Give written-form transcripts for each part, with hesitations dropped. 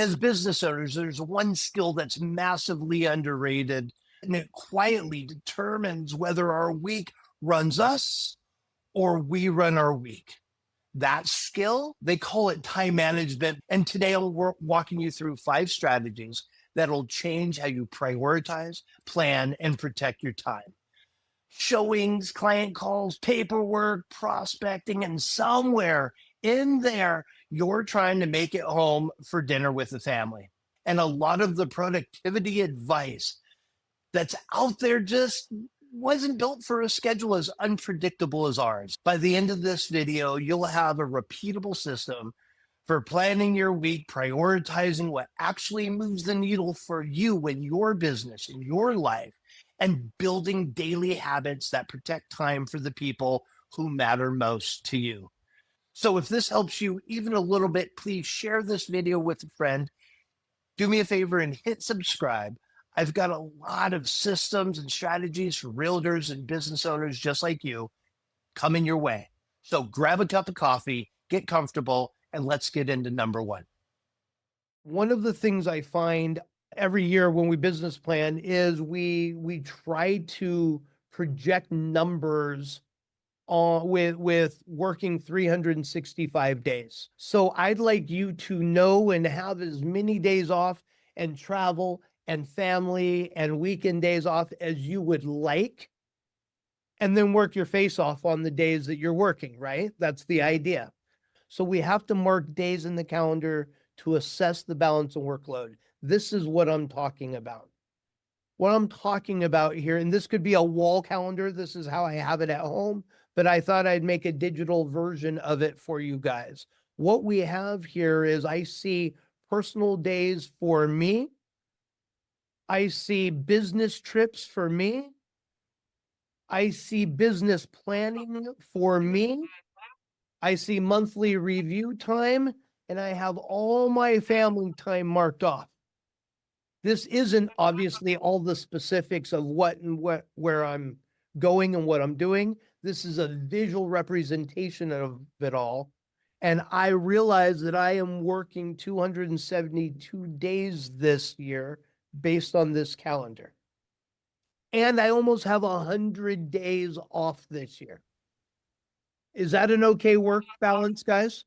As business owners, there's one skill that's massively underrated, and it quietly determines whether our week runs us or we run our week. That skill, they call it time management. And today I'll walking you through 5 strategies that'll change how you prioritize, plan, and protect your time. Showings, client calls, paperwork, prospecting, and somewhere in there, you're trying to make it home for dinner with the family. And a lot of the productivity advice that's out there just wasn't built for a schedule as unpredictable as ours. By the end of this video, you'll have a repeatable system for planning your week, prioritizing what actually moves the needle for you in your business, in your life, and building daily habits that protect time for the people who matter most to you. So if this helps you even a little bit, please share this video with a friend. Do me a favor and hit subscribe. I've got a lot of systems and strategies for realtors and business owners just like you coming your way. So grab a cup of coffee, get comfortable, and let's get into number one. One of the things I find every year when we business plan is we try to project numbers with working 365 days. So I'd like you to know and have as many days off and travel and family and weekend days off as you would like, and then work your face off on the days that you're working, right? That's the idea. So we have to mark days in the calendar to assess the balance of workload. This is what I'm talking about. What I'm talking about here, and this could be a wall calendar. This is how I have it at home, but I thought I'd make a digital version of it for you guys. What we have here is I see personal days for me. I see business trips for me. I see business planning for me. I see monthly review time, and I have all my family time marked off. This isn't obviously all the specifics of where I'm going and what I'm doing. This is a visual representation of it all. And I realize that I am working 272 days this year based on this calendar. And I almost have 100 days off this year. Is that an okay work balance, guys?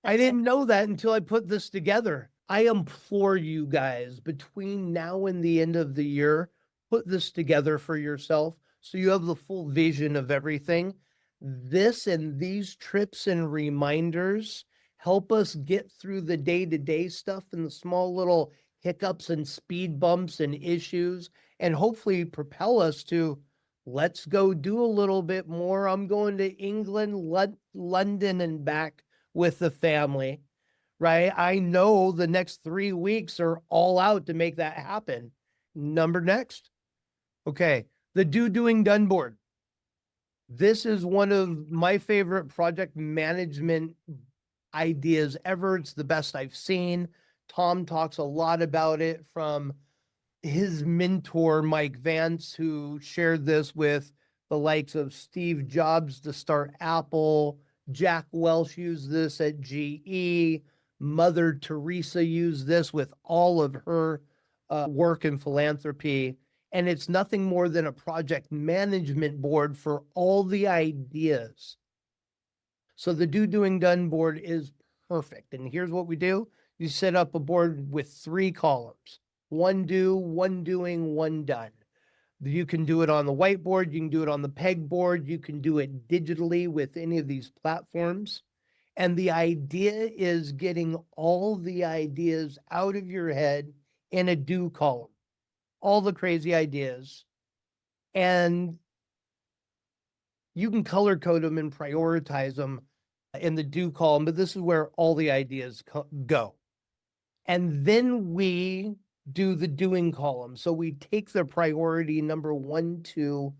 I didn't know that until I put this together. I implore you guys, between now and the end of the year, put this together for yourself so you have the full vision of everything. This and these trips and reminders help us get through the day-to-day stuff and the small little hiccups and speed bumps and issues, and hopefully propel us to, let's go do a little bit more. I'm going to England, London, and back with the family, right? I know the next 3 weeks are all out to make that happen. Number next. Okay. The doing done board. This is one of my favorite project management ideas ever. It's the best I've seen. Tom talks a lot about it from his mentor, Mike Vance, who shared this with the likes of Steve Jobs to start Apple. Jack Welch used this at GE. Mother Teresa used this with all of her work in philanthropy. And it's nothing more than a project management board for all the ideas. So the doing done board is perfect. And here's what we do. You set up a board with 3 columns. One do, one doing, one done. You can do it on the whiteboard. You can do it on the pegboard. You can do it digitally with any of these platforms. And the idea is getting all the ideas out of your head in a do column, all the crazy ideas. And you can color code them and prioritize them in the do column, but this is where all the ideas go. And then we do the doing column. So we take the priority number 1, 2,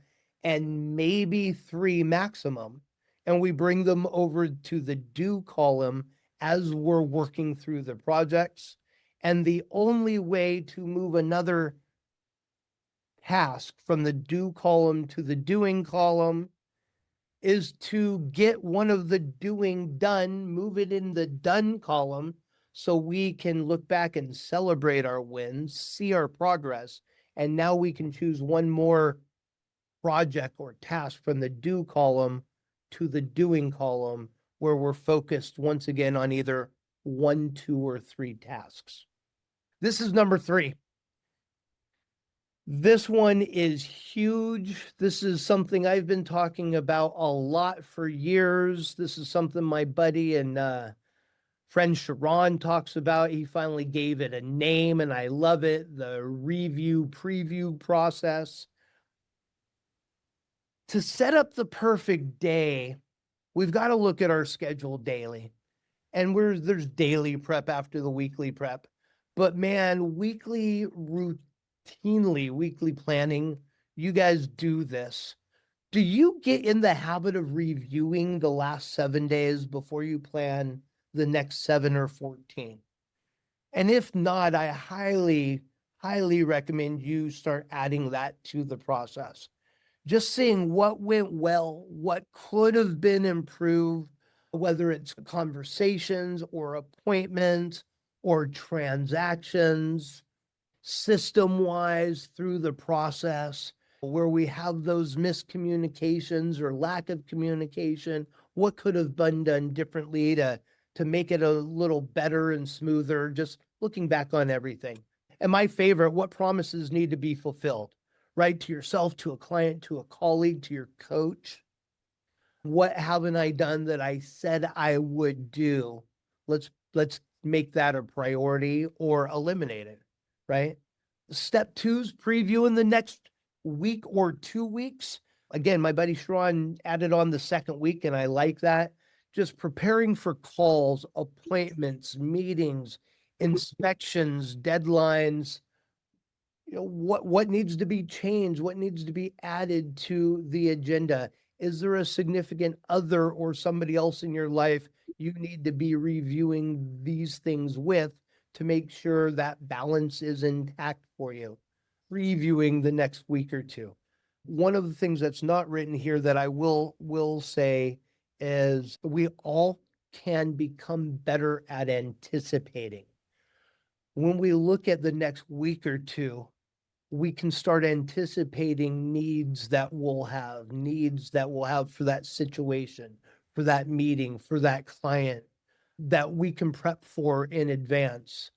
and maybe 3 maximum, and we bring them over to the do column as we're working through the projects. And the only way to move another task from the do column to the doing column is to get one of the doing done, move it in the done column, so we can look back and celebrate our wins, see our progress, and now we can choose one more project or task from the do column to the doing column where we're focused once again on either one, two, or three tasks. This is number 3. This one is huge. This is something I've been talking about a lot for years. This is something my buddy and friend Sharon talks about. He finally gave it a name and I love it. The review preview process. To set up the perfect day, we've got to look at our schedule daily. And there's daily prep after the weekly prep. But man, weekly planning, you guys do this. Do you get in the habit of reviewing the last 7 days before you plan the next 7 or 14? And if not, I highly recommend you start adding that to the process. Just seeing what went well, what could have been improved, whether it's conversations or appointments or transactions, system wise through the process, where we have those miscommunications or lack of communication, what could have been done differently to make it a little better and smoother, just looking back on everything. And my favorite, what promises need to be fulfilled, right? To yourself, to a client, to a colleague, to your coach. What haven't I done that I said I would do? Let's make that a priority or eliminate it, right? Step 2's previewing the next week or 2 weeks. Again, my buddy Sharon added on the second week, and I like that. Just preparing for calls, appointments, meetings, inspections, deadlines, what needs to be changed, what needs to be added to the agenda. Is there a significant other or somebody else in your life you need to be reviewing these things with to make sure that balance is intact for you? Reviewing the next week or two. One of the things that's not written here that I will say is we all can become better at anticipating. When we look at the next week or two, we can start anticipating needs that we'll have for that situation, for that meeting, for that client that we can prep for in advance.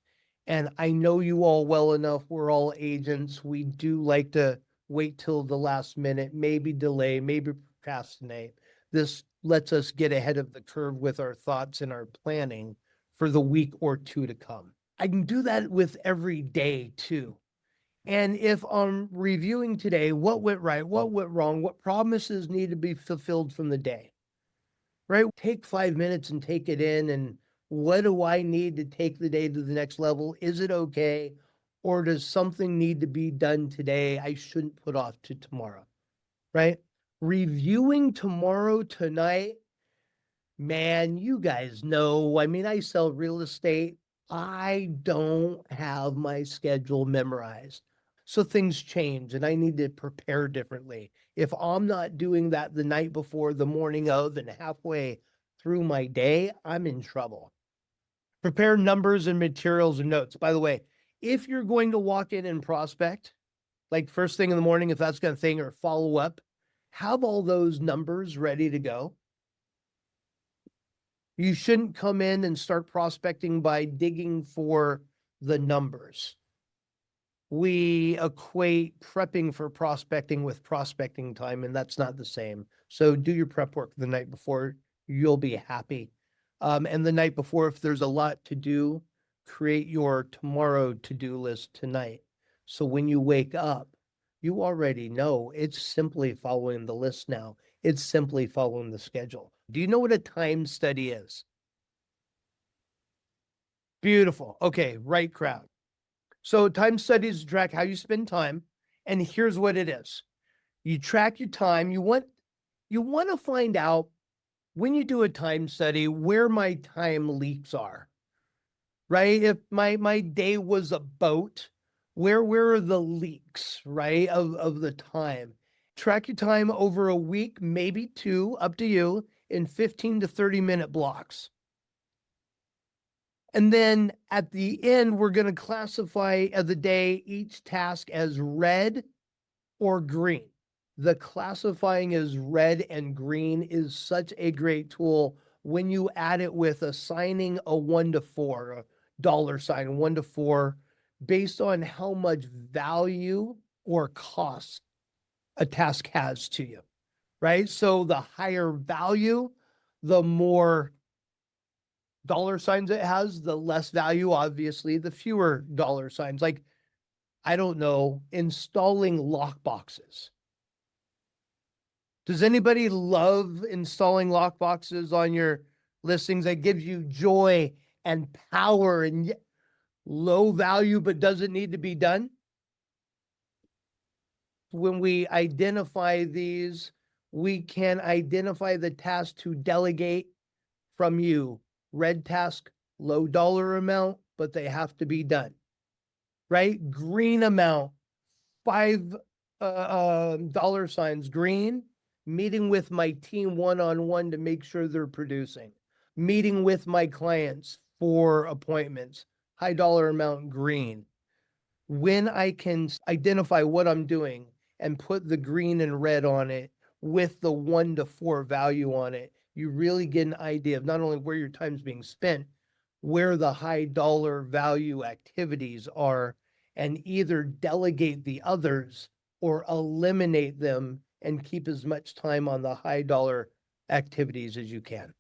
And I know you all well enough. We're all agents. We do like to wait till the last minute, maybe delay, maybe procrastinate. This lets us get ahead of the curve with our thoughts and our planning for the week or two to come. I can do that with every day too. And if I'm reviewing today, what went right, what went wrong, what promises need to be fulfilled from the day, right? Take 5 minutes and take it in. And what do I need to take the day to the next level? Is it okay? Or does something need to be done today I shouldn't put off to tomorrow, right? Reviewing tomorrow, tonight, man, you guys know. I mean, I sell real estate. I don't have my schedule memorized. So things change and I need to prepare differently. If I'm not doing that the night before, the morning of, and halfway through my day, I'm in trouble. Prepare numbers and materials and notes. By the way, if you're going to walk in and prospect, like first thing in the morning, if that's going to thing, or follow up, have all those numbers ready to go. You shouldn't come in and start prospecting by digging for the numbers. We equate prepping for prospecting with prospecting time, and that's not the same. So do your prep work the night before. You'll be happy. And the night before, if there's a lot to do, create your tomorrow to-do list tonight. So when you wake up, you already know it's simply following the list now. It's simply following the schedule. Do you know what a time study is? Beautiful. Okay, right crowd. So time studies track how you spend time. And here's what it is. You track your time. You want to find out when you do a time study where my time leaks are, right? If my day was a boat, where are the leaks, right? Of the time. Track your time over a week, maybe two, up to you, in 15 to 30 minute blocks. And then at the end, we're going to classify of the day each task as red or green. The classifying as red and green is such a great tool when you add it with assigning a 1 to 4, a dollar sign 1 to 4, based on how much value or cost a task has to you, right? So the higher value, the more dollar signs it has, the less value, obviously, the fewer dollar signs. Like, I don't know, installing lock boxes. Does anybody love installing lock boxes on your listings? That gives you joy and power and low value, but doesn't need to be done. When we identify these, we can identify the task to delegate from you. Red task, low dollar amount, but they have to be done, right? Green amount, five dollar signs, green, meeting with my team one-on-one to make sure they're producing, meeting with my clients for appointments, high dollar amount, green. When I can identify what I'm doing and put the green and red on it with the 1 to 4 value on it, you really get an idea of not only where your time's being spent, where the high dollar value activities are, and either delegate the others or eliminate them and keep as much time on the high dollar activities as you can.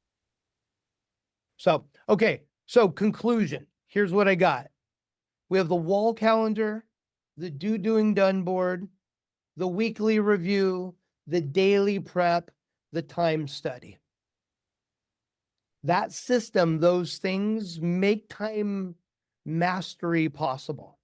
So, okay. So conclusion, here's what I got. We have the wall calendar, the doing done board, the weekly review, the daily prep, the time study. That system, those things make time mastery possible.